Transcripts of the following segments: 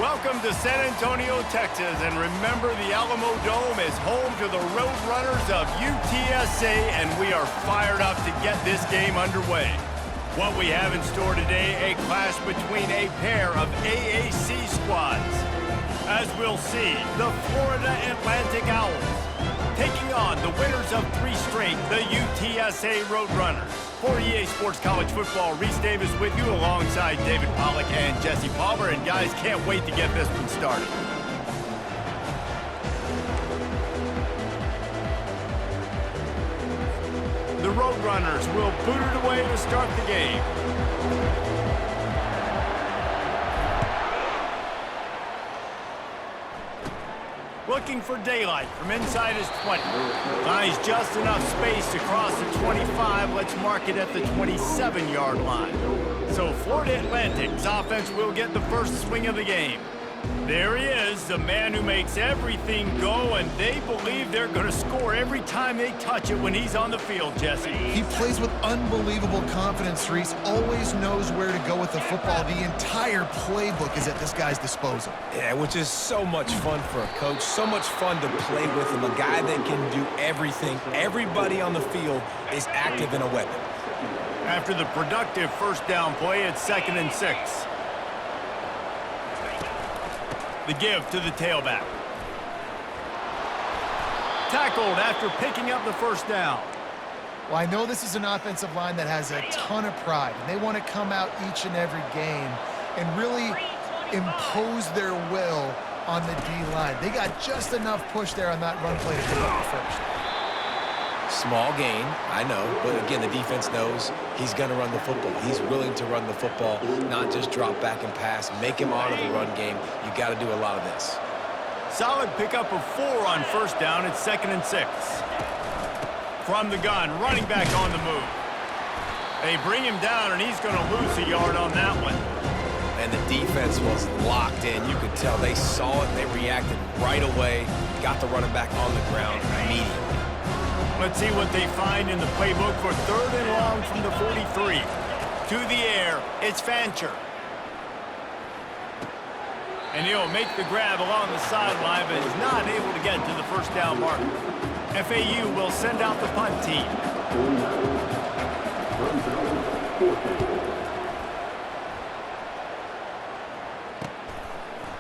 Welcome to San Antonio, Texas, and remember the Alamo Dome is home to the Roadrunners of UTSA, and we are fired up to get this game underway. What we have in store today, a clash between a pair of AAC squads. As we'll see, the Florida Atlantic Owls taking on the winners of 3 straight, the UTSA Roadrunners. For EA Sports College Football, Reese Davis with you alongside David Pollack and Jesse Palmer. And guys, can't wait to get this one started. The Roadrunners will boot it away to start the game. Looking for daylight from inside his 20. Buys just enough space to cross the 25. Let's mark it at the 27-yard line. So Florida Atlantic's offense will get the first swing of the game. There he is, the man who makes everything go, and they believe they're going to score every time they touch it when he's on the field, Jesse. He plays with unbelievable confidence, Reese. Always knows where to go with the football. The entire playbook is at this guy's disposal. Yeah, which is so much fun for a coach, so much fun to play with him, a guy that can do everything. Everybody on the field is active in a weapon. After the productive first down play, it's 2nd and 6. The give to the tailback. Tackled after picking up the first down. Well, I know this is an offensive line that has a ton of pride, and they want to come out each and every game and really impose their will on the D-line. They got just enough push there on that run play to pick up the first. Small gain, I know, but again, the defense knows he's going to run the football. He's willing to run the football, not just drop back and pass, make him honor the run game. You got to do a lot of this. Solid pickup of 4 on first down. It's 2nd and 6. From the gun, running back on the move. They bring him down, and he's going to lose a yard on that one. And the defense was locked in. You could tell they saw it. They reacted right away, got the running back on the ground immediately. Let's see what they find in the playbook for 3rd and long from the 43. To the air, it's Fancher. And he'll make the grab along the sideline, but is not able to get to the first down marker. FAU will send out the punt team.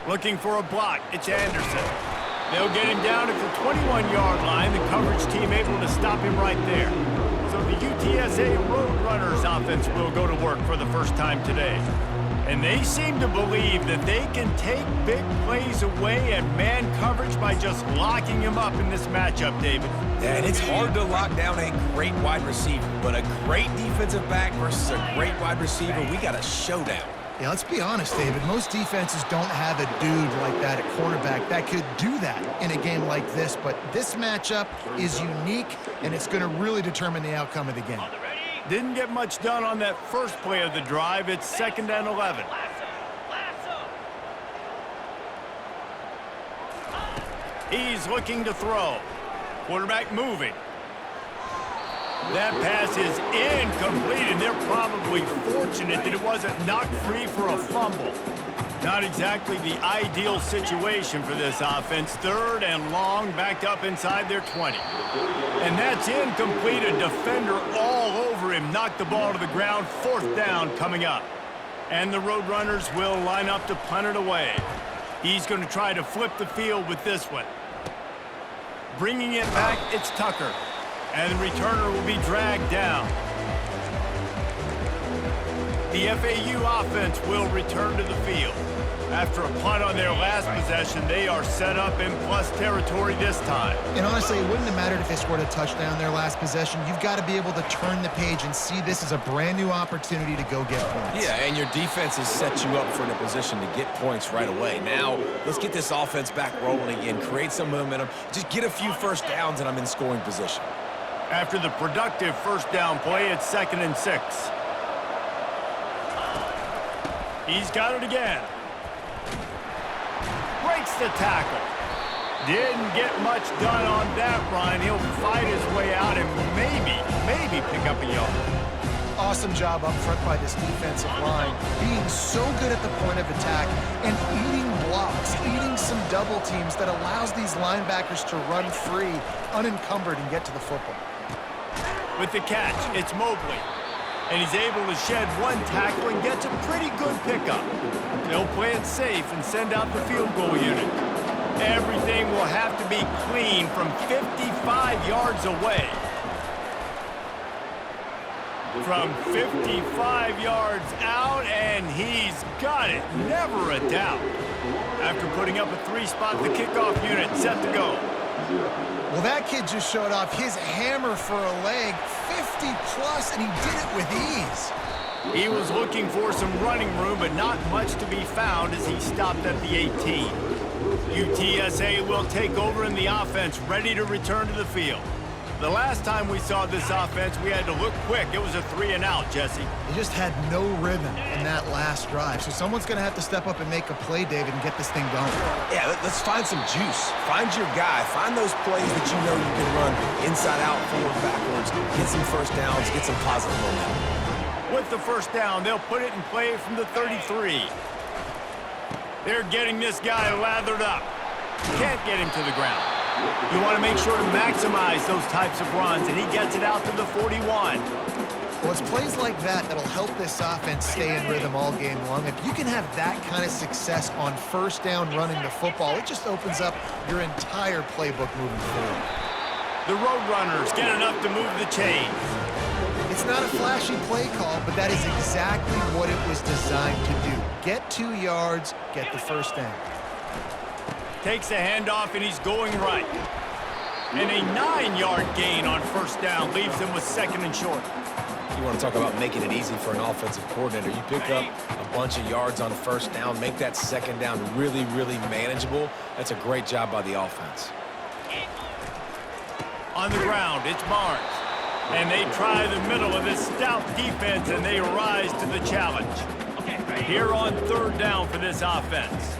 Looking for a block, it's Anderson. They'll get him down at the 21-yard line. The coverage team able to stop him right there. So the UTSA Roadrunners offense will go to work for the first time today. And they seem to believe that they can take big plays away and man coverage by just locking him up in this matchup, David. Yeah, and it's hard to lock down a great wide receiver, but a great defensive back versus a great wide receiver, we got a showdown. Yeah, let's be honest, David. Most defenses don't have a dude like that at quarterback that could do that in a game like this, but this matchup is unique, and it's going to really determine the outcome of the game. Didn't get much done on that first play of the drive. It's 2nd and 11. He's looking to throw. Quarterback moving. That pass is incomplete, and they're probably fortunate that it wasn't knocked free for a fumble. Not exactly the ideal situation for this offense. 3rd and long, backed up inside their 20. And that's incomplete. A defender all over him. Knocked the ball to the ground. 4th down coming up. And the Roadrunners will line up to punt it away. He's going to try to flip the field with this one. Bringing it back, it's Tucker. And the returner will be dragged down. The FAU offense will return to the field. After a punt on their last possession, they are set up in plus territory this time. And honestly, it wouldn't have mattered if they scored a touchdown their last possession. You've got to be able to turn the page and see this as a brand new opportunity to go get points. Yeah, and your defense has set you up for a position to get points right away. Now, let's get this offense back rolling again, create some momentum, just get a few first downs, and I'm in scoring position. After the productive first down play, it's 2nd and 6. He's got it again. Breaks the tackle. Didn't get much done on that run. He'll fight his way out and maybe pick up a yard. Awesome job up front by this defensive line, being so good at the point of attack and eating blocks double teams that allows these linebackers to run free, unencumbered, and get to the football. With the catch, it's Mobley. And he's able to shed one tackle and gets a pretty good pickup. They'll play it safe and send out the field goal unit. Everything will have to be clean from 55 yards away. From 55 yards out, and he's got it. Never a doubt. After putting up a 3-spot, the kickoff unit set to go. Well, that kid just showed off his hammer for a leg, 50-plus, and he did it with ease. He was looking for some running room, but not much to be found as he stopped at the 18. UTSA will take over in the offense, ready to return to the field. The last time we saw this offense, we had to look quick. It was a 3-and-out, Jesse. They just had no rhythm in that last drive, so someone's going to have to step up and make a play, David, and get this thing going. Yeah, let's find some juice. Find your guy. Find those plays that you know you can run inside out, forward, backwards. Get some first downs. Get some positive momentum. With the first down, they'll put it in play from the 33. They're getting this guy lathered up. Can't get him to the ground. You want to make sure to maximize those types of runs, and he gets it out to the 41. Well, it's plays like that that'll help this offense stay in rhythm all game long. If you can have that kind of success on first down running the football, it just opens up your entire playbook moving forward. The Roadrunners get enough to move the chains. It's not a flashy play call, but that is exactly what it was designed to do. Get 2 yards, get the first down. Takes a handoff, and he's going right. And a 9-yard gain on first down leaves him with 2nd and short. You want to talk about making it easy for an offensive coordinator. You pick up a bunch of yards on first down, make that 2nd down really, really manageable. That's a great job by the offense. On the ground, it's Barnes. And they try the middle of this stout defense, and they rise to the challenge. Here on 3rd down for this offense.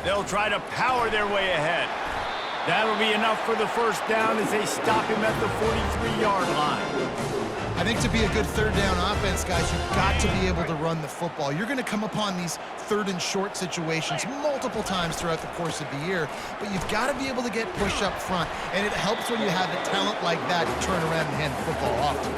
They'll try to power their way ahead. That'll be enough for the first down as they stop him at the 43-yard line. I think to be a good 3rd down offense, guys, you've got to be able to run the football. You're going to come upon these 3rd and short situations multiple times throughout the course of the year, but you've got to be able to get push up front, and it helps when you have a talent like that to turn around and hand the football off to.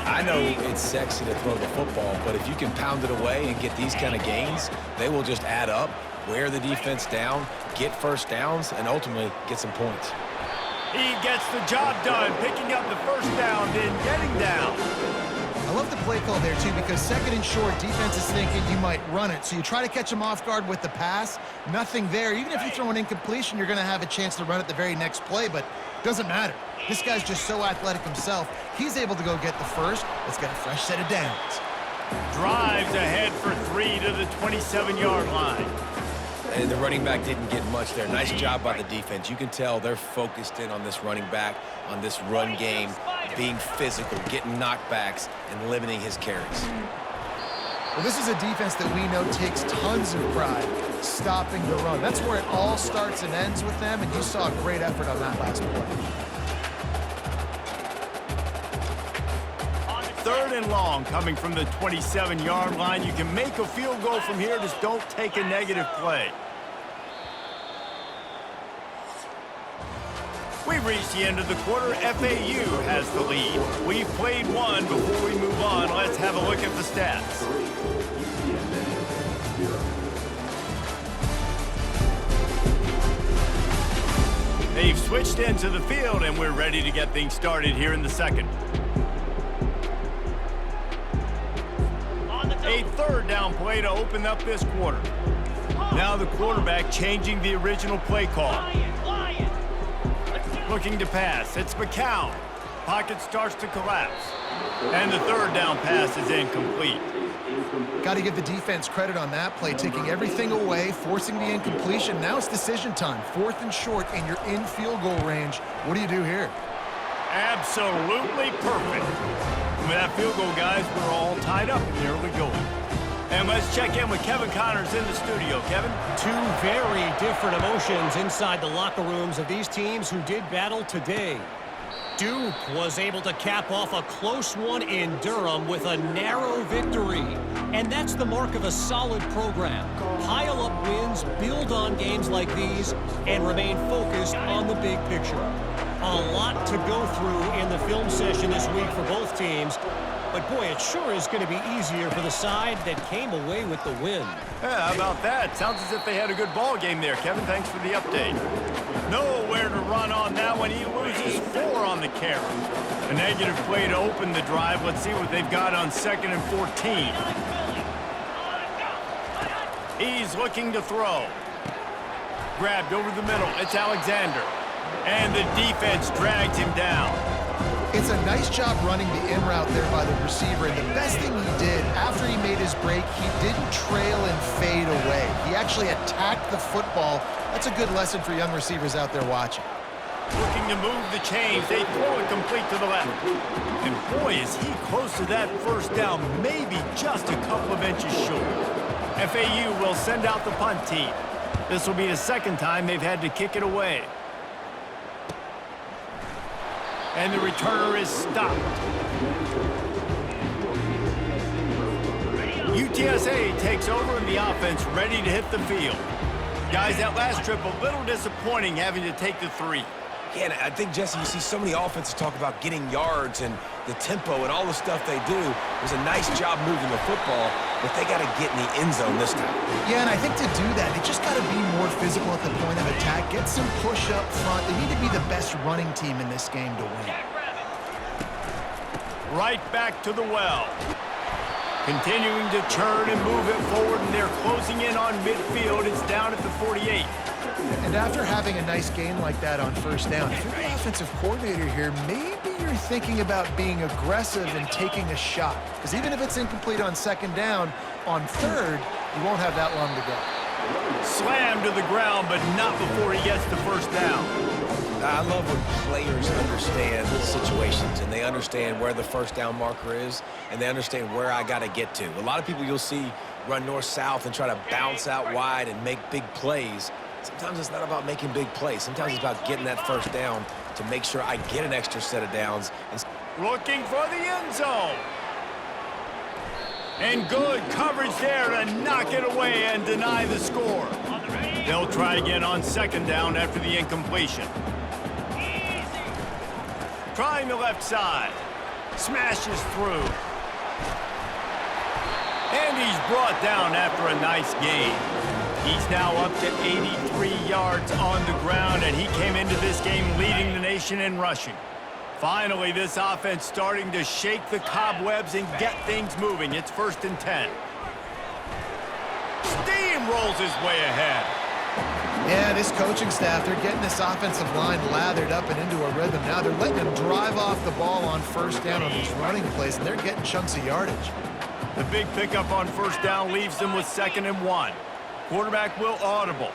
I know it's sexy to throw the football, but if you can pound it away and get these kind of gains, they will just add up, wear the defense down, get first downs, and ultimately get some points. He gets the job done, picking up the first down, then getting down. I love the play call there, too, because 2nd and short, defense is thinking you might run it. So you try to catch him off guard with the pass, nothing there. Even if you throw an incompletion, you're going to have a chance to run it the very next play, but it doesn't matter. This guy's just so athletic himself. He's able to go get the first. Let's get a fresh set of downs. Drives ahead for 3 to the 27-yard line. And the running back didn't get much there. Nice job by the defense. You can tell they're focused in on this running back, on this run game, being physical, getting knockbacks, and limiting his carries. Well, this is a defense that we know takes tons of pride stopping the run. That's where it all starts and ends with them, and you saw a great effort on that last play. 3rd and long coming from the 27-yard line. You can make a field goal from here, just don't take a negative play. We've reached the end of the quarter. FAU has the lead. We've played one. Before we move on, let's have a look at the stats. They've switched into the field, and we're ready to get things started here in the second. A 3rd down play to open up this quarter. Now the quarterback changing the original play call. Looking to pass. It's McCown. Pocket starts to collapse. And the 3rd down pass is incomplete. Got to give the defense credit on that play, taking everything away, forcing the incompletion. Now it's decision time. 4th and short, and you're in field goal range. What do you do here? Absolutely perfect. With that field goal, guys, we're all tied up in the early going. And let's check in with Kevin Connors in the studio. Kevin? 2 very different emotions inside the locker rooms of these teams who did battle today. Duke was able to cap off a close one in Durham with a narrow victory. And that's the mark of a solid program. Pile up wins, build on games like these, and remain focused on the big picture. A lot to go through in the film session this week for both teams. But, boy, it sure is going to be easier for the side that came away with the win. Yeah, how about that? Sounds as if they had a good ball game there, Kevin. Thanks for the update. Nowhere to run on that one. He loses 4 on the carry. A negative play to open the drive. Let's see what they've got on 2nd and 14. He's looking to throw. Grabbed over the middle. It's Alexander. And the defense drags him down. It's a nice job running the in route there by the receiver, and the best thing he did after he made his break, he didn't trail and fade away. He actually attacked the football. That's a good lesson for young receivers out there watching. Looking to move the chains. They throw it complete to the left. And boy, is he close to that first down, maybe just a couple of inches short. FAU will send out the punt team. This will be the second time they've had to kick it away. And the returner is stopped. UTSA takes over in the offense, ready to hit the field. Guys, that last trip, a little disappointing having to take the 3. Yeah, and I think, Jesse, you see so many offenses talk about getting yards and the tempo and all the stuff they do. It was a nice job moving the football, but they got to get in the end zone this time. Yeah, and I think to do that, they just got to be more physical at the point of attack, get some push up front. They need to be the best running team in this game to win. Right back to the well. Continuing to churn and move it forward, and they're closing in on midfield. It's down at the 48. And after having a nice gain like that on first down, if you're the offensive coordinator here, maybe you're thinking about being aggressive and taking a shot. Because even if it's incomplete on 2nd down, on 3rd, you won't have that long to go. Slammed to the ground, but not before he gets the first down. I love when players understand situations and they understand where the first down marker is and they understand where I got to get to. A lot of people you'll see run north-south and try to bounce out wide and make big plays. Sometimes it's not about making big plays. Sometimes it's about getting that first down to make sure I get an extra set of downs. Looking for the end zone. And good coverage there to knock it away and deny the score. They'll try again on 2nd down after the incompletion. Trying the left side. Smashes through. And he's brought down after a nice gain. He's now up to 83 yards on the ground, and he came into this game leading the nation in rushing. Finally, this offense starting to shake the cobwebs and get things moving. It's 1st and 10. Steamrolls his way ahead. Yeah, this coaching staff, they're getting this offensive line lathered up and into a rhythm. Now they're letting them drive off the ball on first down on these running plays, and they're getting chunks of yardage. The big pickup on first down leaves them with 2nd and 1. Quarterback will audible.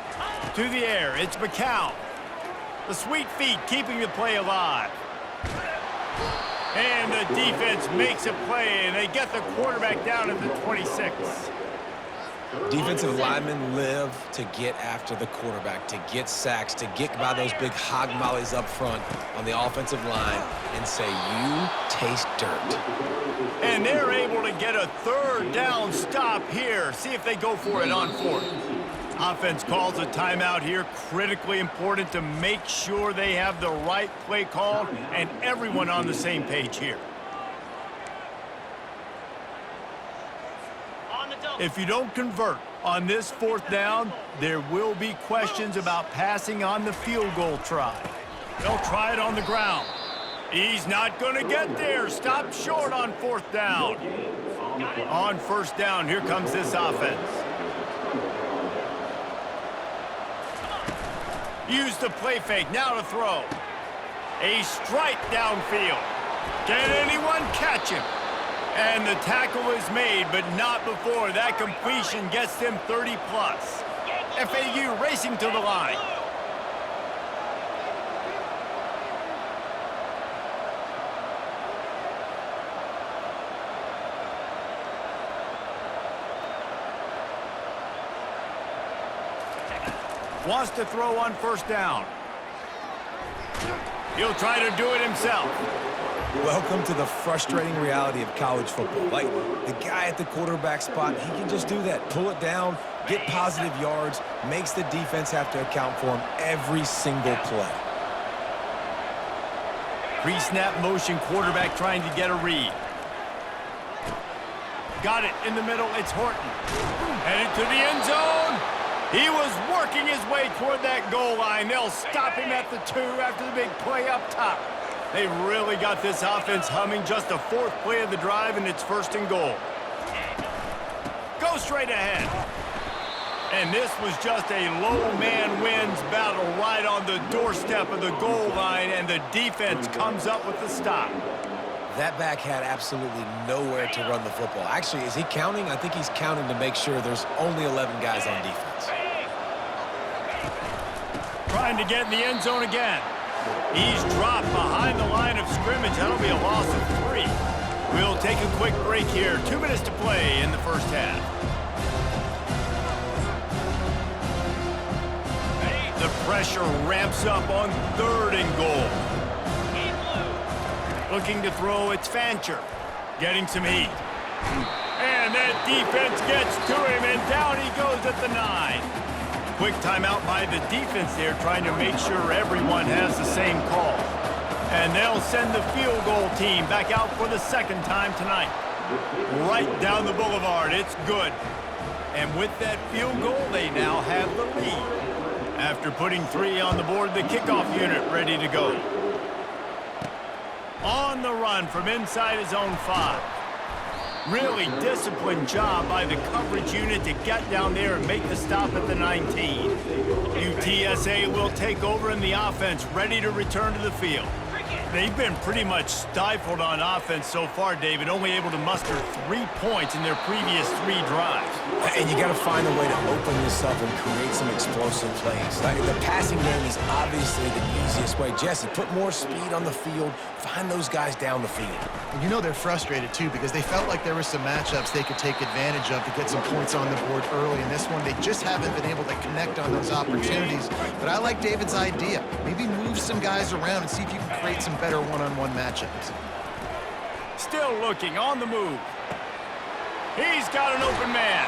To the air, it's McCown. The sweet feet keeping the play alive. And the defense makes a play, and they get the quarterback down at the 26. Defensive linemen live to get after the quarterback, to get sacks, to get by those big hog mollies up front on the offensive line and say, you taste dirt. And they're able to get a 3rd down stop here. See if they go for it on 4th. Offense calls a timeout here. Critically important to make sure they have the right play called and everyone on the same page here. If you don't convert on this 4th down, there will be questions about passing on the field goal try. They'll try it on the ground. He's not going to get there. Stop short on 4th down. On 1st down, here comes this offense. Use the play fake, now to throw. A strike downfield. Can anyone catch him? And the tackle is made, but not before. That completion gets them 30-plus. FAU racing to the line. Wants to throw on 1st down. He'll try to do it himself. Welcome to the frustrating reality of college football. Like, the guy at the quarterback spot, he can just do that. Pull it down, get positive yards, makes the defense have to account for him every single play. Pre-snap motion, quarterback trying to get a read. Got it in the middle. It's Horton. Headed to the end zone. He was working his way toward that goal line. They'll stop him at the 2 after the big play up top. They really got this offense humming. Just a 4th play of the drive, and it's 1st and goal. Go straight ahead. And this was just a low man wins battle right on the doorstep of the goal line, and the defense comes up with the stop. That back had absolutely nowhere to run the football. Actually, is he counting? I think he's counting to make sure there's only 11 guys on defense. Trying to get in the end zone again. He's dropped behind the line of scrimmage. That'll be a loss of 3. We'll take a quick break here. 2 minutes to play in the first half. The pressure ramps up on 3rd and goal. Looking to throw, it's Fancher. Getting some heat. And that defense gets to him, and down he goes at the 9. Quick timeout by the defense there, trying to make sure everyone has the same call. And they'll send the field goal team back out for the 2nd time tonight. Right down the boulevard, it's good. And with that field goal, they now have the lead. After putting 3 on the board, the kickoff unit ready to go. On the run from inside his own 5. Really disciplined job by the coverage unit to get down there and make the stop at the 19. UTSA will take over in the offense, ready to return to the field. They've been pretty much stifled on offense so far, David, only able to muster 3 points in their previous 3 drives. And you got to find a way to open this up and create some explosive plays. Like, the passing game is obviously the easiest way. Jesse, put more speed on the field, find those guys down the field. And you know they're frustrated, too, because they felt like there were some matchups they could take advantage of to get some points on the board early. In this one, they just haven't been able to connect on those opportunities. But I like David's idea. Maybe move some guys around and see if you can create some better one-on-one matchups. Still looking on the move. He's got an open man.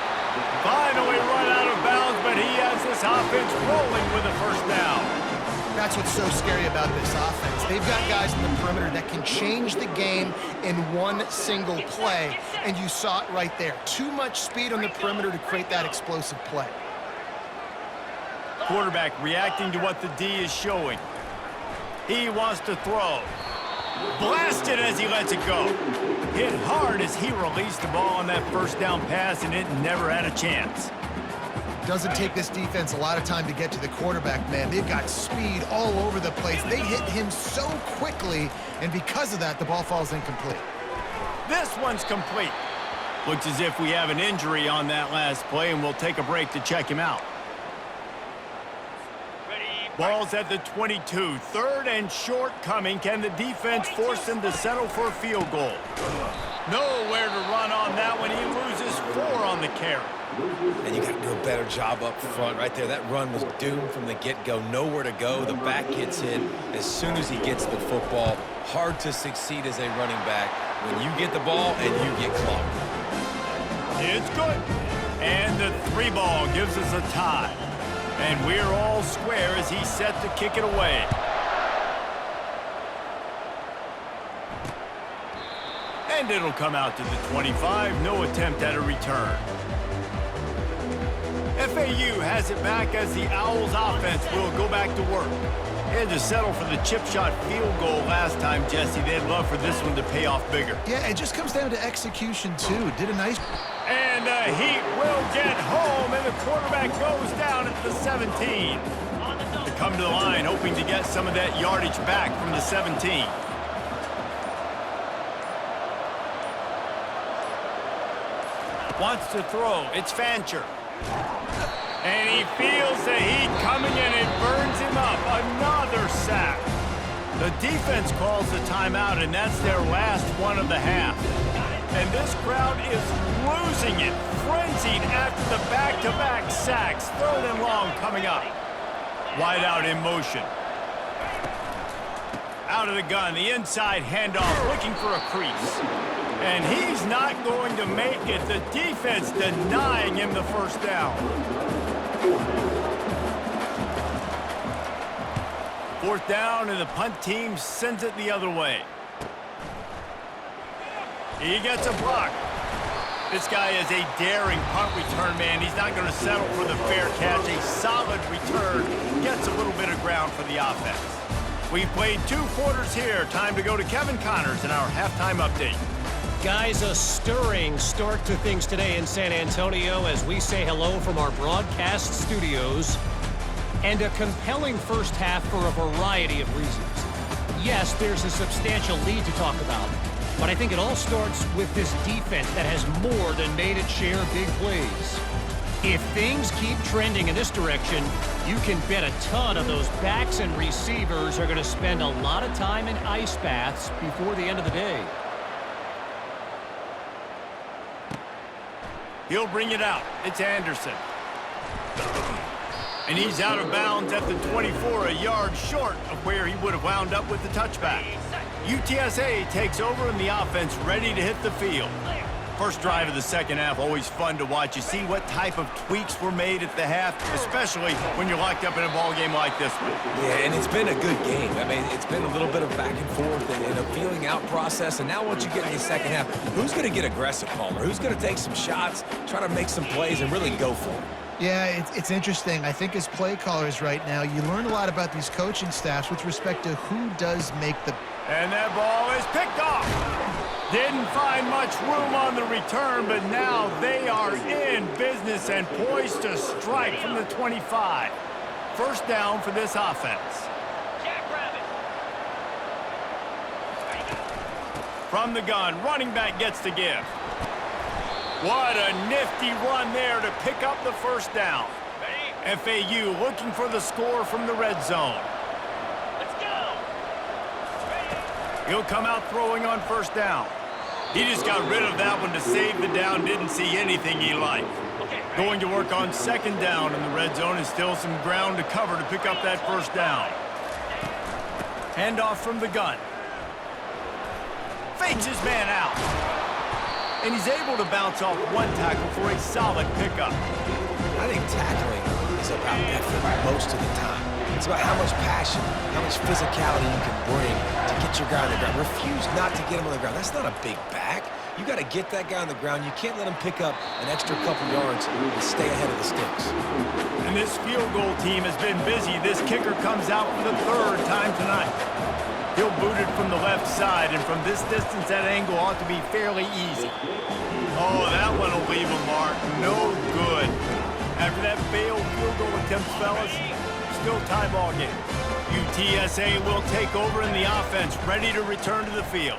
Finally run out of bounds, but he has this offense rolling with a 1st down. That's what's so scary about this offense. They've got guys in the perimeter that can change the game in one single play, and you saw it right there. Too much speed on the perimeter to create that explosive play. Quarterback reacting to what the D is showing. He wants to throw. Blasted as he lets it go. Hit hard as he released the ball on that 1st down pass, and it never had a chance. Doesn't take this defense a lot of time to get to the quarterback, man. They've got speed all over the place. They hit him so quickly, and because of that, the ball falls incomplete. This one's complete. Looks as if we have an injury on that last play, and we'll take a break to check him out. Ball's at the 22. 3rd and short coming. Can the defense force him to settle for a field goal? Nowhere to run on that one. He loses 4 on the carry. And you got to do a better job up front right there. That run was doomed from the get-go. Nowhere to go. The back gets hit as soon as he gets the football. Hard to succeed as a running back when you get the ball and you get clocked. It's good. And the 3 ball gives us a tie. And we're all square as he's set to kick it away. And it'll come out to the 25. No attempt at a return. FAU has it back as the Owls offense will go back to work. They had to settle for the chip shot field goal last time, Jesse. They'd love for this one to pay off bigger. Yeah, it just comes down to execution, too. Did a nice... And the Heat will get home, and the quarterback goes down at the 17. To come to the line, hoping to get some of that yardage back from the 17. Wants to throw. It's Fancher. And he feels the heat coming, and it burns him up. Another sack. The defense calls the timeout, and that's their last one of the half. And this crowd is losing it, frenzied after the back-to-back sacks. 3rd and long coming up. Wide out in motion. Out of the gun, the inside handoff, looking for a crease. And he's not going to make it. The defense denying him the first down. Fourth down, and the punt team sends it the other way. He gets a block. This guy is a daring punt return man. He's not going to settle for the fair catch. A solid return gets a little bit of ground for the offense. We've played 2 quarters here. Time to go to Kevin Connors in our halftime update. Guys, a stirring start to things today in San Antonio as we say hello from our broadcast studios. And a compelling first half for a variety of reasons. Yes, there's a substantial lead to talk about, but I think it all starts with this defense that has more than made its share of big plays. If things keep trending in this direction, you can bet a ton of those backs and receivers are going to spend a lot of time in ice baths before the end of the day. He'll bring it out. It's Anderson. And he's out of bounds at the 24, a yard short of where he would have wound up with the touchback. UTSA takes over and the offense ready to hit the field. First drive of the second half, always fun to watch. You see what type of tweaks were made at the half, especially when you're locked up in a ball game like this one. Yeah, and it's been a good game. I mean, it's been a little bit of back and forth and a feeling out process. And now once you get in the second half, who's going to get aggressive, Palmer? Who's going to take some shots, try to make some plays, and really go for it? Yeah, it's interesting. I think as play callers right now, you learn a lot about these coaching staffs with respect to who does make the... And that ball is picked off. Didn't find much room on the return, but now they are in business and poised to strike from the 25. First down for this offense. From the gun, running back gets the give. What a nifty run there to pick up the first down. FAU looking for the score from the red zone. Let's go. He'll come out throwing on first down. He just got rid of that one to save the down. Didn't see anything he liked. Going to work on second down in the red zone and still some ground to cover to pick up that first down. Handoff from the gun. Fakes his man out. And he's able to bounce off one tackle for a solid pickup. I think tackling is about effort most of the time. It's about how much passion, how much physicality you can bring to get your guy on the ground. Refuse not to get him on the ground. That's not a big back. You got to get that guy on the ground. You can't let him pick up an extra couple yards and stay ahead of the sticks. And this field goal team has been busy. This kicker comes out for the 3rd time tonight. He'll boot it from the left side, and from this distance, that angle ought to be fairly easy. Oh, that one will leave a mark. No good. After that failed field goal attempt, fellas, still tie ball game. UTSA will take over in the offense, ready to return to the field.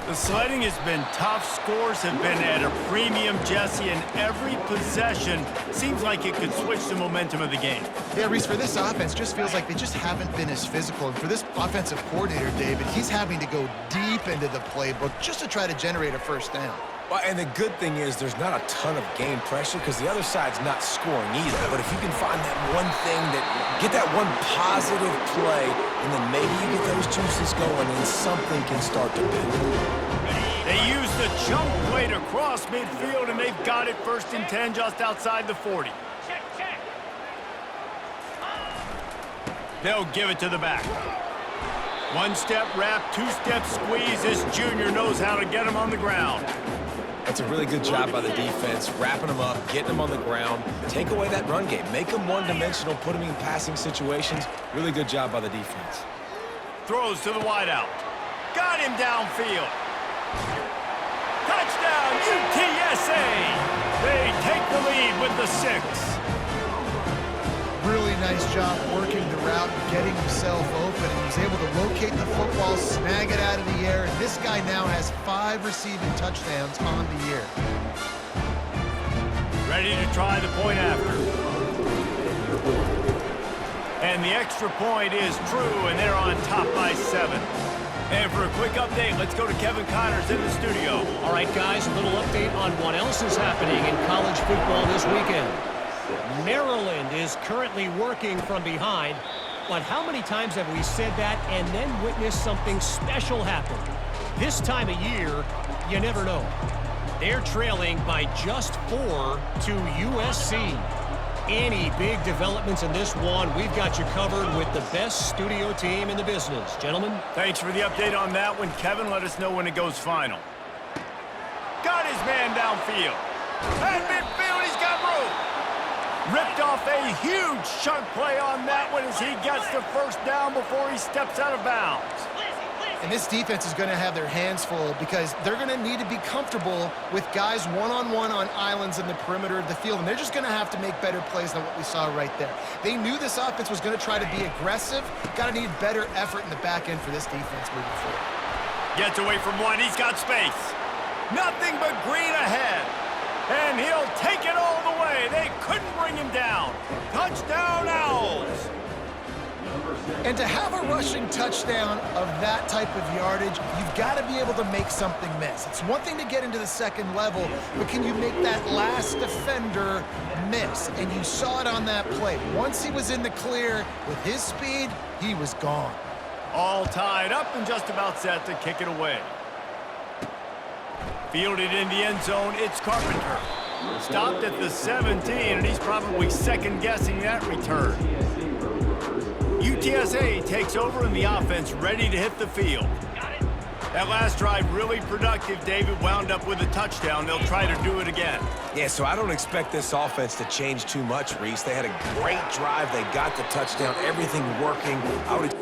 The sledding has been tough. Scores have been at a premium, Jesse, and every possession seems like it could switch the momentum of the game. Yeah, Reese, for this offense, just feels like they just haven't been as physical. And for this offensive coordinator, David, he's having to go deep into the playbook just to try to generate a first down. Well, and the good thing is there's not a ton of game pressure because the other side's not scoring either. But if you can find that one thing get that one positive play, and then maybe you get those juices going and something can start to build. They use the jump play to cross midfield, and they've got it 1st and 10 just outside the 40. Check. They'll give it to the back. 1-step wrap, 2-step squeeze. This junior knows how to get him on the ground. That's a really good job by the defense, wrapping them up, getting them on the ground, take away that run game, make them one-dimensional, put them in passing situations. Really good job by the defense. Throws to the wideout. Got him downfield. Touchdown, UTSA! They take the lead with the 6. Really nice job working the route and getting himself open. And he was able to locate the football, snag it out of the air, and this guy now has 5 receiving touchdowns on the year. Ready to try the point after. And the extra point is true, and they're on top by 7. And for a quick update, let's go to Kevin Connors in the studio. All right, guys, a little update on what else is happening in college football this weekend. Maryland is currently working from behind. But how many times have we said that and then witnessed something special happen? This time of year, you never know. They're trailing by just 4 to USC. Any big developments in this one, we've got you covered with the best studio team in the business. Gentlemen? Thanks for the update on that one, Kevin. Let us know when it goes final. Got his man downfield. At midfield, he's got room. Ripped off a huge chunk play on that one as he gets the first down before he steps out of bounds. And this defense is going to have their hands full because they're going to need to be comfortable with guys one-on-one on islands in the perimeter of the field, and they're just going to have to make better plays than what we saw right there. They knew this offense was going to try to be aggressive. Got to need better effort in the back end for this defense moving forward. Gets away from one. He's got space. Nothing but green ahead. And he'll take it all the way. They couldn't bring him down. Touchdown, Owls. And to have a rushing touchdown of that type of yardage, you've got to be able to make something miss. It's one thing to get into the second level, but can you make that last defender miss? And you saw it on that play. Once he was in the clear with his speed, he was gone. All tied up and just about set to kick it away. Fielded in the end zone, it's Carpenter. Stopped at the 17, and he's probably second-guessing that return. UTSA takes over in the offense, ready to hit the field. That last drive really productive. David wound up with a touchdown. They'll try to do it again. Yeah, so I don't expect this offense to change too much, Reese. They had a great drive. They got the touchdown, everything working. I would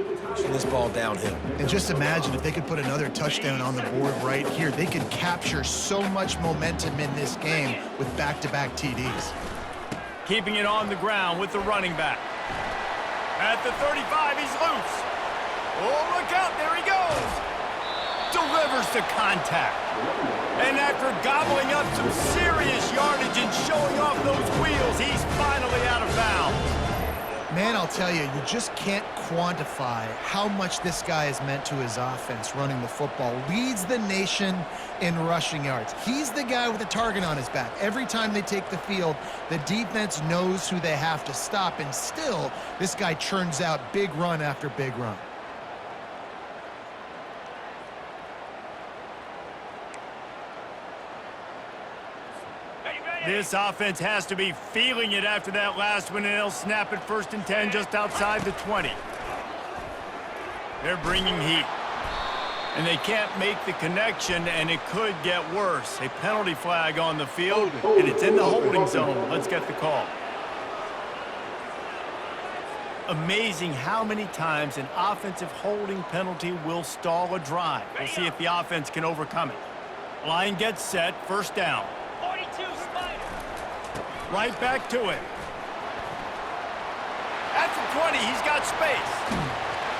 pushing this ball downhill. And just imagine if they could put another touchdown on the board right here. They could capture so much momentum in this game with back-to-back TDs. Keeping it on the ground with the running back. At the 35, he's loose. Oh, look out, there he goes. Delivers to contact. And after gobbling up some serious yardage and showing off those wheels, he's finally out of bounds. Man, I'll tell you, you just can't quantify how much this guy has meant to his offense running the football. Leads the nation in rushing yards. He's the guy with a target on his back. Every time they take the field, the defense knows who they have to stop, and still, this guy churns out big run after big run. This offense has to be feeling it after that last one, and they'll snap it 1st and 10 just outside the 20. They're bringing heat. And they can't make the connection, and it could get worse. A penalty flag on the field, and it's in the holding zone. Let's get the call. Amazing how many times an offensive holding penalty will stall a drive. We'll see if the offense can overcome it. Line gets set, 1st down. Right back to him. At the 20, he's got space.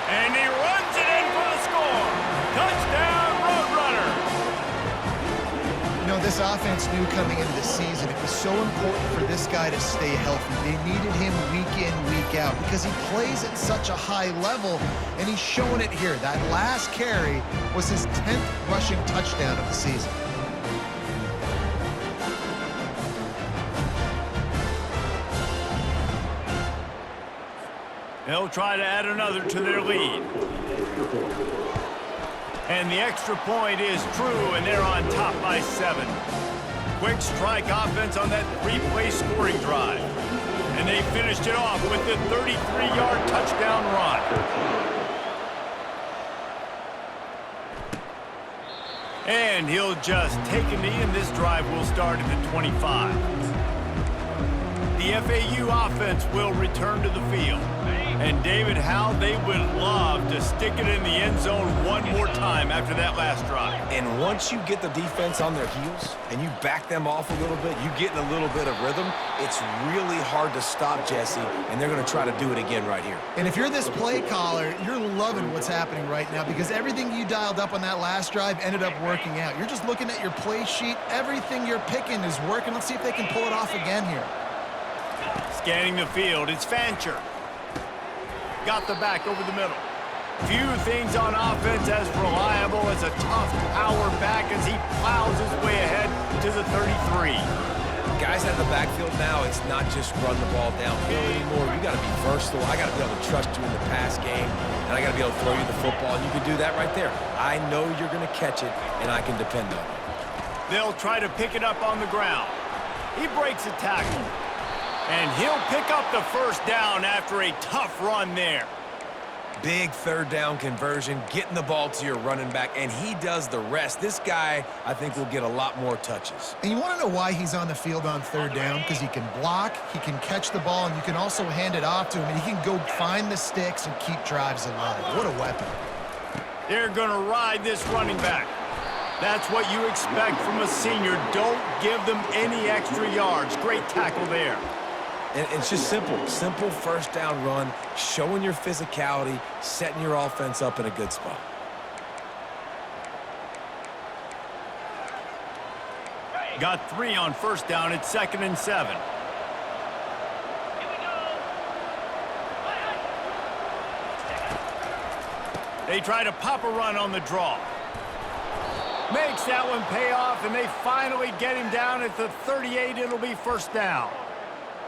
And he runs it in for the score. Touchdown, Roadrunners. You know, this offense knew coming into the season it was so important for this guy to stay healthy. They needed him week in, week out because he plays at such a high level, and he's showing it here. That last carry was his 10th rushing touchdown of the season. They'll try to add another to their lead. And the extra point is true, and they're on top by 7. Quick strike offense on that 3-play scoring drive. And they finished it off with the 33-yard touchdown run. And he'll just take a knee, and this drive will start at the 25. The FAU offense will return to the field. And David, how they would love to stick it in the end zone one more time after that last drive. And once you get the defense on their heels and you back them off a little bit, you get in a little bit of rhythm, it's really hard to stop, Jesse, and they're going to try to do it again right here. And if you're this play caller, you're loving what's happening right now because everything you dialed up on that last drive ended up working out. You're just looking at your play sheet. Everything you're picking is working. Let's see if they can pull it off again here. Scanning the field, it's Fancher. Got the back over the middle. Few things on offense as reliable as a tough power back as he plows his way ahead to the 33. Guys out of the backfield now, it's not just run the ball downhill anymore. You got to be versatile. I got to be able to trust you in the pass game, and I got to be able to throw you the football, and you can do that right there. I know you're going to catch it, and I can depend on it. They'll try to pick it up on the ground. He breaks a tackle. And he'll pick up the 1st down after a tough run there. Big 3rd down conversion, getting the ball to your running back, and he does the rest. This guy, I think, will get a lot more touches. And you want to know why he's on the field on 3rd down? Because he can block, he can catch the ball, and you can also hand it off to him, and he can go find the sticks and keep drives alive. What a weapon. They're going to ride this running back. That's what you expect from a senior. Don't give them any extra yards. Great tackle there. And it's just simple 1st down run, showing your physicality, setting your offense up in a good spot. Got 3 on 1st down. It's 2nd and 7. They try to pop a run on the draw. Makes that one pay off, and they finally get him down at the 38. It'll be 1st down.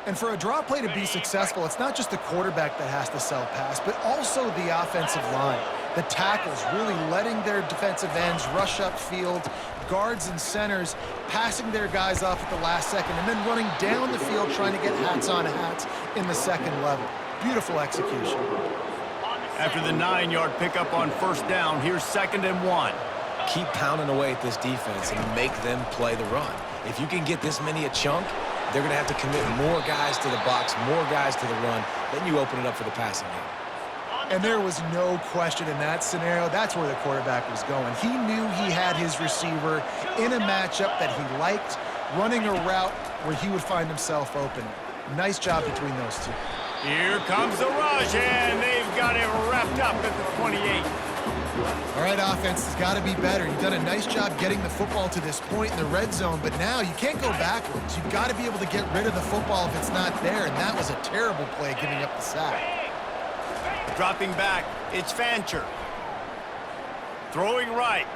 And for a draw play to be successful, it's not just the quarterback that has to sell pass, but also the offensive line. The tackles really letting their defensive ends rush upfield, guards and centers passing their guys off at the last second, and then running down the field trying to get hats on hats in the 2nd level. Beautiful execution. After the 9-yard pickup on 1st down, here's 2nd and 1. Keep pounding away at this defense and make them play the run. If you can get this many a chunk, they're going to have to commit more guys to the box, more guys to the run. Then you open it up for the passing game. And there was no question in that scenario. That's where the quarterback was going. He knew he had his receiver in a matchup that he liked, running a route where he would find himself open. Nice job between those two. Here comes the rush, and they've got it wrapped up at the 28. All right, offense has got to be better. You've done a nice job getting the football to this point in the red zone, but now you can't go backwards. You've got to be able to get rid of the football if it's not there, and that was a terrible play giving up the sack. Dropping back, it's Fancher. Throwing right.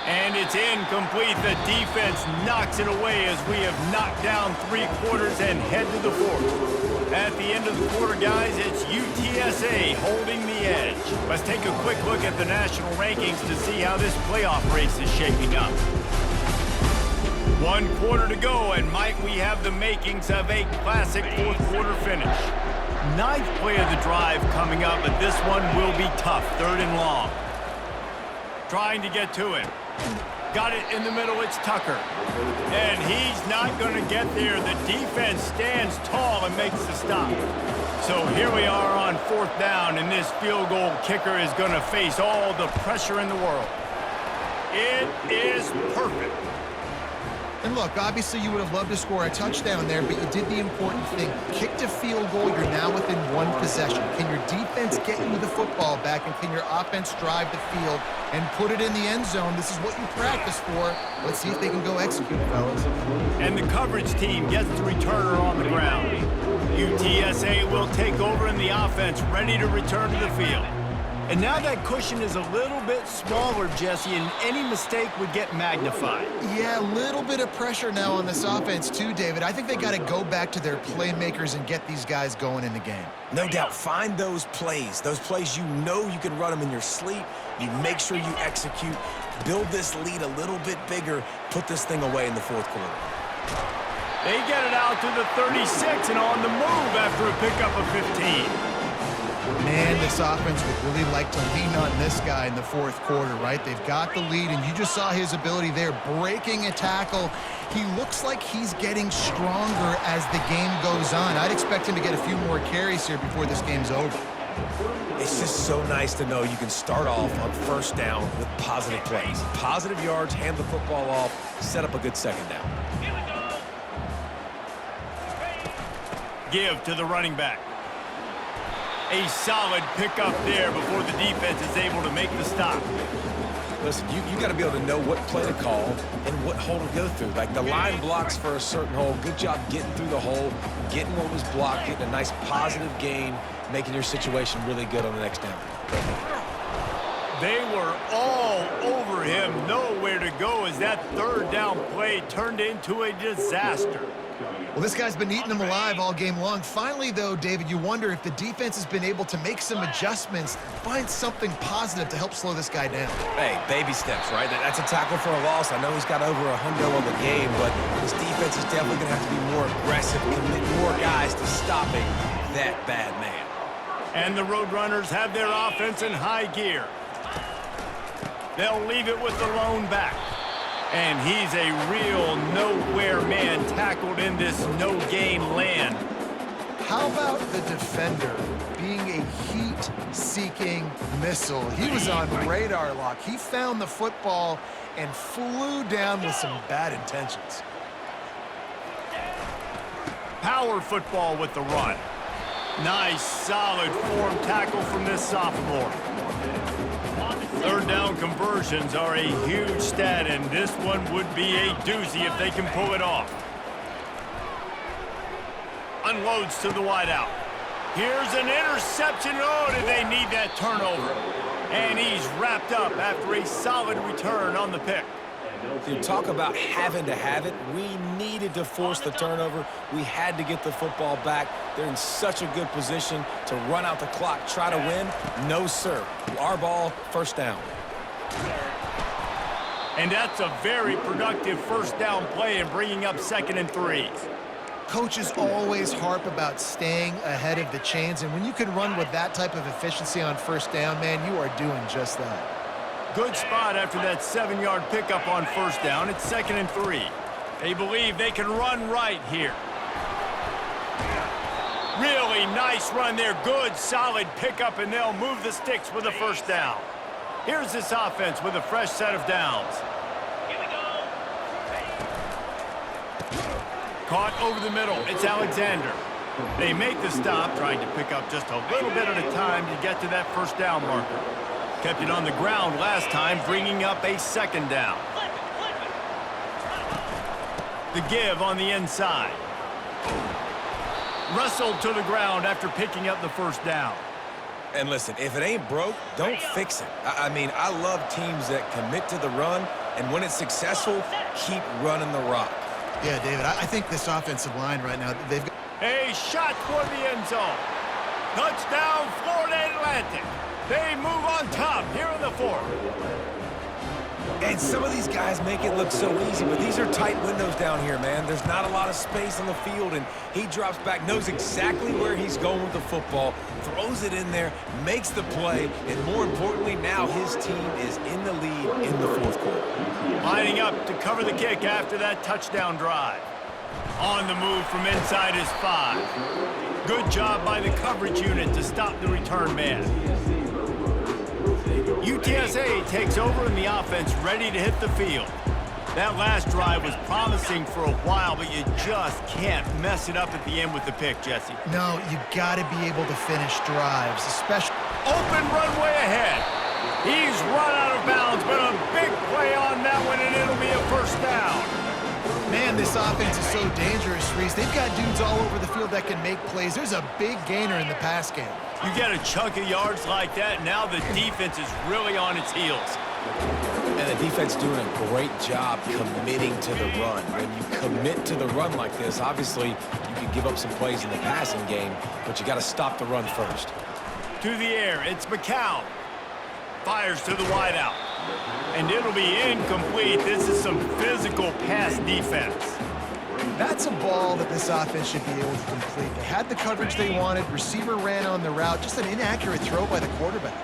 And it's incomplete. The defense knocks it away as we have knocked down 3 quarters and head to the 4th. At the end of the quarter, guys, it's UTSA holding the edge. Let's take a quick look at the national rankings to see how this playoff race is shaping up. 1 quarter to go, and might we have the makings of a classic 4th quarter finish. 9th play of the drive coming up, but this one will be tough. 3rd and long. Trying to get to it. Got it in the middle, it's Tucker. And he's not going to get there. The defense stands tall and makes the stop. So here we are on 4th down, and this field goal kicker is going to face all the pressure in the world. It is perfect. And look, obviously you would have loved to score a touchdown there, but you did the important thing. Kicked a field goal, you're now within 1 possession. Can your defense get you the football back, and can your offense drive the field and put it in the end zone? This is what you practice for. Let's see if they can go execute, fellas. And the coverage team gets the returner on the ground. UTSA will take over in the offense, ready to return to the field. And now that cushion is a little bit smaller, Jesse, and any mistake would get magnified. Yeah, a little bit of pressure now on this offense too, David. I think they got to go back to their playmakers and get these guys going in the game. No doubt. Find those plays you know you can run them in your sleep. You make sure you execute. Build this lead a little bit bigger. Put this thing away in the 4th quarter. They get it out to the 36 and on the move after a pickup of 15. Man, this offense would really like to lean on this guy in the 4th quarter, right? They've got the lead, and you just saw his ability there, breaking a tackle. He looks like he's getting stronger as the game goes on. I'd expect him to get a few more carries here before this game's over. It's just so nice to know you can start off on 1st down with positive plays. Positive yards, hand the football off, set up a good 2nd down. Give to the running back. A solid pickup there before the defense is able to make the stop. Listen, you got to be able to know what play to call and what hole to go through. Like the line blocks for a certain hole. Good job getting through the hole, getting what was blocked, getting a nice positive gain, making your situation really good on the next down. They were all over him. Nowhere to go as that 3rd down play turned into a disaster. Well, this guy's been eating them alive all game long. Finally, though, David, you wonder if the defense has been able to make some adjustments, find something positive to help slow this guy down. Hey, baby steps, right? That's a tackle for a loss. I know he's got over $100 on the game, but this defense is definitely going to have to be more aggressive, commit more guys to stopping that bad man. And the Roadrunners have their offense in high gear. They'll leave it with the lone back. And he's a real nowhere man tackled in this no-gain land. How about the defender being a heat-seeking missile? He was on radar lock. He found the football and flew down with some bad intentions. Power football with the run. Nice, solid form tackle from this sophomore. 3rd down conversions are a huge stat, and this one would be a doozy if they can pull it off. Unloads to the wideout. Here's an interception. Oh, did they need that turnover? And he's wrapped up after a solid return on the pick. You talk about having to have it. We needed to force the turnover. We had to get the football back. They're in such a good position to run out the clock, try to win. No, sir. Our ball, 1st down. And that's a very productive 1st down play and bringing up 2nd and 3. Coaches always harp about staying ahead of the chains, and when you can run with that type of efficiency on 1st down, man, you are doing just that. Good spot after that 7-yard pickup on 1st down. It's 2nd and 3. They believe they can run right here. Really Really nice run there. Good, solid pickup, and they'll move the sticks with a first down. Here's this offense with a fresh set of downs. Here we go. Caught over the middle. It's Alexander. They make the stop, trying to pick up just a little bit at a time to get to that first down marker. Kept it on the ground last time, bringing up a second down. The give on the inside. Wrestled to the ground after picking up the first down. And listen, if it ain't broke, don't fix it. I mean, I love teams that commit to the run, and when it's successful, keep running the rock. Yeah, David, I think this offensive line right now, they've got... A shot toward the end zone. Touchdown, Florida Atlantic. They move on top here in the fourth. And some of these guys make it look so easy, but these are tight windows down here, man. There's not a lot of space on the field, and he drops back, knows exactly where he's going with the football, throws it in there, makes the play, and more importantly, now his team is in the lead in the fourth quarter. Lining up to cover the kick after that touchdown drive. On the move from inside his 5. Good job by the coverage unit to stop the return man. UTSA takes over in the offense, ready to hit the field. That last drive was promising for a while, but you just can't mess it up at the end with the pick, Jesse. No, you got to be able to finish drives, especially... Open runway ahead. He's run out of bounds, but a big play on that one, and it'll be a first down. Man, this offense is so dangerous, Reese. They've got dudes all over the field that can make plays. There's a big gainer in the pass game. You get a chunk of yards like that, now the defense is really on its heels. And the defense doing a great job committing to the run. When you commit to the run like this, obviously you can give up some plays in the passing game, but you got to stop the run first. To the air, it's McCown. Fires to the wideout. And it'll be incomplete. This is some physical pass defense. That's a ball that this offense should be able to complete. They had the coverage they wanted. Receiver ran on the route. Just an inaccurate throw by the quarterback.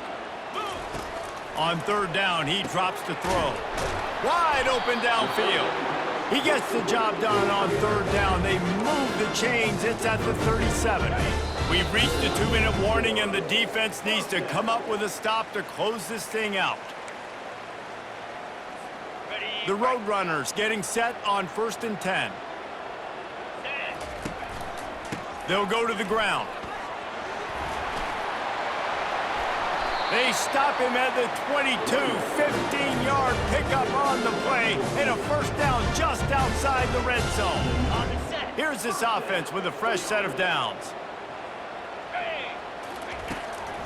On third down, he drops to throw. Wide open downfield. He gets the job done on third down. They move the chains. It's at the 37. We've reached a 2-minute warning, and the defense needs to come up with a stop to close this thing out. The Roadrunners getting set on 1st and 10. They'll go to the ground. They stop him at the 22, 15-yard pickup on the play, and a first down just outside the red zone. Here's this offense with a fresh set of downs.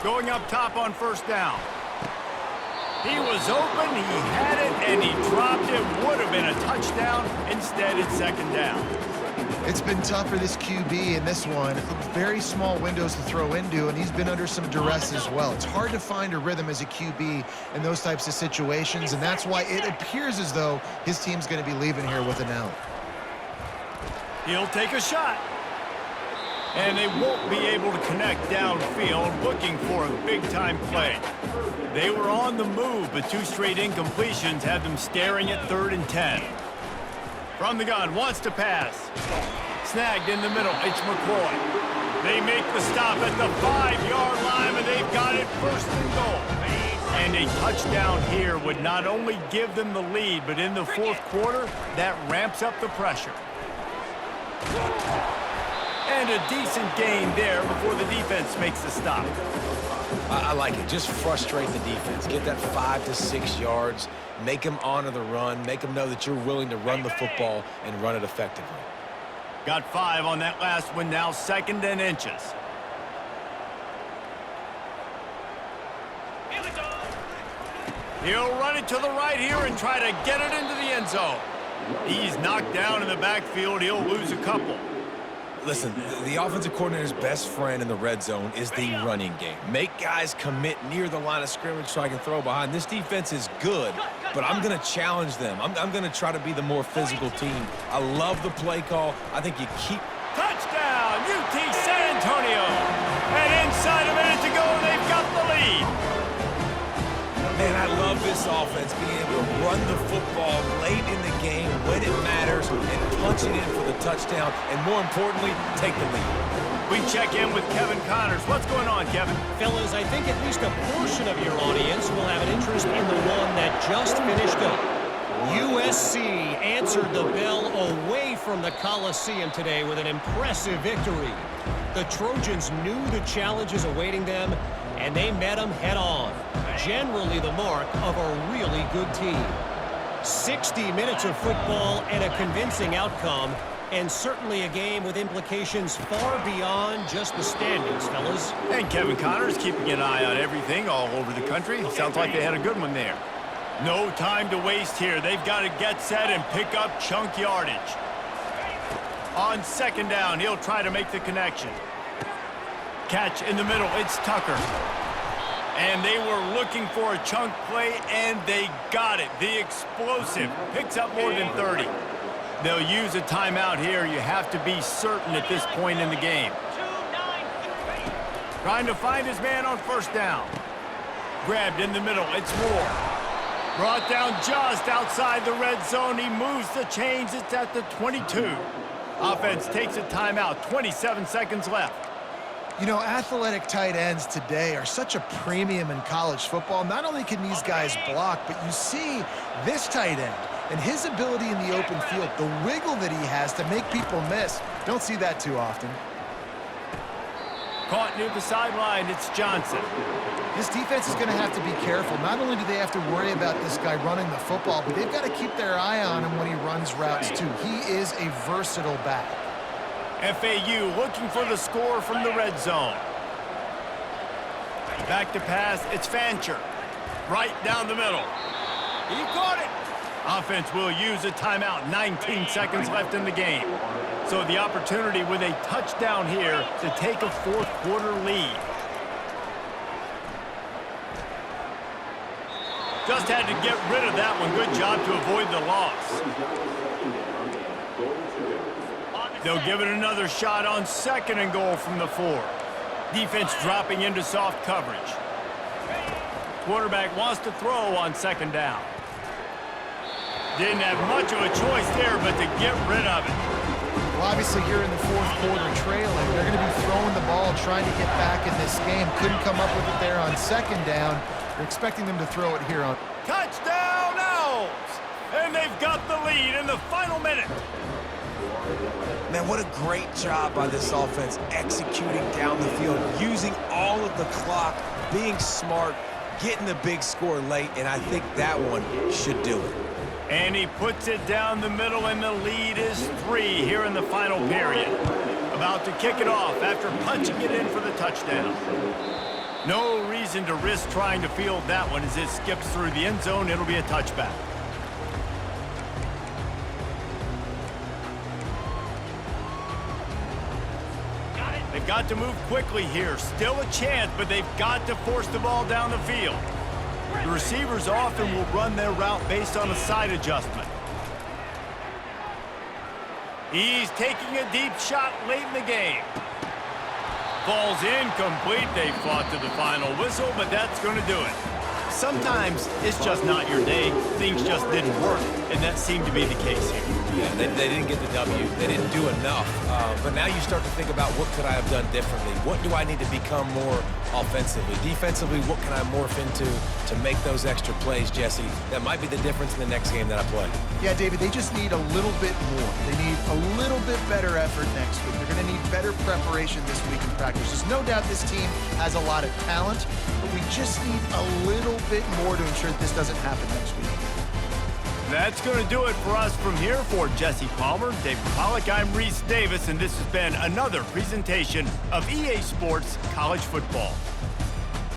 Going up top on first down. He was open, he had it, and he dropped it. Would have been a touchdown. Instead, it's second down. It's been tough for this QB in this one. Very small windows to throw into, and he's been under some duress as well. It's hard to find a rhythm as a QB in those types of situations, and that's why it appears as though his team's going to be leaving here with an out. He'll take a shot. And they won't be able to connect downfield, looking for a big-time play. They were on the move, but 2 straight incompletions had them staring at 3rd and 10. From the gun, wants to pass. Snagged in the middle, it's McCoy. They make the stop at the 5-yard line, and they've got it 1st and goal. And a touchdown here would not only give them the lead, but in the fourth quarter, that ramps up the pressure. And a decent gain there before the defense makes the stop. I like it. Just frustrate the defense. Get that 5 to 6 yards. Make them honor the run. Make them know that you're willing to run the football and run it effectively. Got 5 on that last one, now 2nd and inches. He'll run it to the right here and try to get it into the end zone. He's knocked down in the backfield. He'll lose a couple. Listen, the offensive coordinator's best friend in the red zone is the running game. Make guys commit near the line of scrimmage so I can throw behind. This defense is good, but I'm going to challenge them. I'm going to try to be the more physical team. I love the play call. I think you keep... Touchdown, UT San Antonio. And inside a minute to go, they've got the lead. Man, I love this offense, being able to run the football late in the game when it matters and punch it in for the touchdown, and more importantly, take the lead. We check in with Kevin Connors. What's going on, Kevin? Fellas, I think at least a portion of your audience will have an interest in the one that just finished up. USC answered the bell away from the Coliseum today with an impressive victory. The Trojans knew the challenges awaiting them, and they met them head-on. Generally the mark of a really good team. 60 minutes of football and a convincing outcome, and certainly a game with implications far beyond just the standings, fellas. And Kevin Connors keeping an eye on everything all over the country. Sounds like they had a good one there. No time to waste here. They've got to get set and pick up chunk yardage. On second down, he'll try to make the connection. Catch in the middle. It's Tucker. And they were looking for a chunk play, and they got it. The explosive picks up more than 30. They'll use a timeout here. You have to be certain at this point in the game. Trying to find his man on first down. Grabbed in the middle. It's Moore. Brought down just outside the red zone. He moves the chains. It's at the 22. Offense takes a timeout. 27 seconds left. You know, athletic tight ends today are such a premium in college football. Not only can these guys block, but you see this tight end and his ability in the open field, the wiggle that he has to make people miss. Don't see that too often. Caught near the sideline, it's Johnson. This defense is going to have to be careful. Not only do they have to worry about this guy running the football, but they've got to keep their eye on him when he runs routes too. He is a versatile back. FAU looking for the score from the red zone. Back to pass, it's Fancher. Right down the middle. He caught it. Offense will use a timeout. 19 seconds left in the game. So the opportunity with a touchdown here to take a fourth quarter lead. Just had to get rid of that one. Good job to avoid the loss. They'll give it another shot on second and goal from the 4. Defense dropping into soft coverage. Quarterback wants to throw on second down. Didn't have much of a choice there, but to get rid of it. Well, obviously here in the fourth quarter trailing, they're going to be throwing the ball, trying to get back in this game. Couldn't come up with it there on second down. They're expecting them to throw it here on. Touchdown Owls! And they've got the lead in the final minute. Man, what a great job by this offense executing down the field, using all of the clock, being smart, getting the big score late, and I think that one should do it. And he puts it down the middle, and the lead is 3 here in the final period. About to kick it off after punching it in for the touchdown. No reason to risk trying to field that one as it skips through the end zone. It'll be a touchback. They've got to move quickly here. Still a chance, but they've got to force the ball down the field. The receivers often will run their route based on a side adjustment. He's taking a deep shot late in the game. Falls incomplete. They fought to the final whistle, but that's going to do it. Sometimes it's just not your day. Things just didn't work, and that seemed to be the case here. Yeah, they didn't get the W. They didn't do enough. But now you start to think about what could I have done differently? What do I need to become more offensively? Defensively, what can I morph into to make those extra plays, Jesse? That might be the difference in the next game that I play. Yeah, David, they just need a little bit more. They need a little bit better effort next week. They're going to need better preparation this week in practice. There's no doubt this team has a lot of talent, but we just need a little bit more to ensure that this doesn't happen next week. That's going to do it for us from here. For Jesse Palmer, David Pollack, I'm Reese Davis, and this has been another presentation of EA Sports College Football.